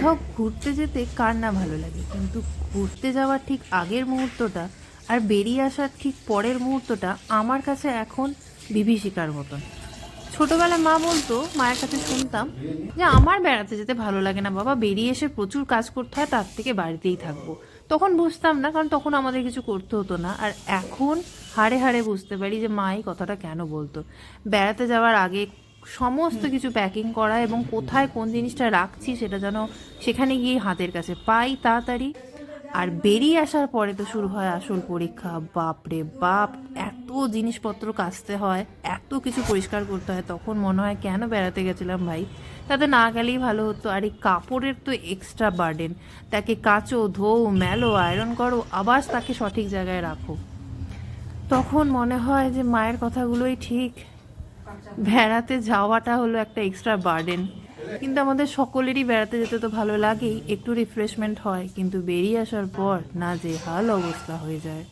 কোথাও ঘুরতে যেতে কার না ভালো লাগে, কিন্তু ঘুরতে যাওয়ার ঠিক আগের মুহূর্তটা আর বেরিয়ে আসার ঠিক পরের মুহূর্তটা আমার কাছে এখন বিভীষিকার মতন। ছোটবেলায় মা বলতো, মায়ের কাছে শুনতাম যে আমার বেড়াতে যেতে ভালো লাগে না বাবা, বেরিয়ে এসে প্রচুর কাজ করতে হয়, তার থেকে বাড়িতেই থাকবো। তখন বুঝতাম না, কারণ তখন আমাদের কিছু করতে হতো না। আর এখন হাড়ে হাড়ে বুঝতে পারি যে মা এই কথাটা কেন বলতো। বেড়াতে যাওয়ার আগে সমস্ত কিছু প্যাকিং করা এবং কোথায় কোন জিনিসটা রাখছি সেটা যেন সেখানে গিয়ে হাতের কাছে পাই তাড়াতাড়ি। আর বেরিয়ে আসার পরে তো শুরু হয় আসল পরীক্ষা। বাপ রে বাপ, এত জিনিসপত্র কাচতে হয়, এত কিছু পরিষ্কার করতে হয়, তখন মনে হয় কেন বেড়াতে গেছিলাম ভাই, তাতে না গেলেই ভালো হতো। আর এই কাপড়ের তো এক্সট্রা বার্ডেন, তাকে কাচো, ধোও, মেলো, আয়রন করো, আবার তাকে সঠিক জায়গায় রাখো। তখন মনে হয় যে মায়ের কথাগুলোই ঠিক, বেড়াতে যাওয়াটা হলো একটা এক্সট্রা বার্ডেন। কিন্তু আমাদের সকলেরই বেড়াতে যেতে তো ভালো লাগেই, একটু রিফ্রেশমেন্ট হয়, কিন্তু বেরিয়ে আসার পর না যে হাল অবস্থা হয়ে যায়।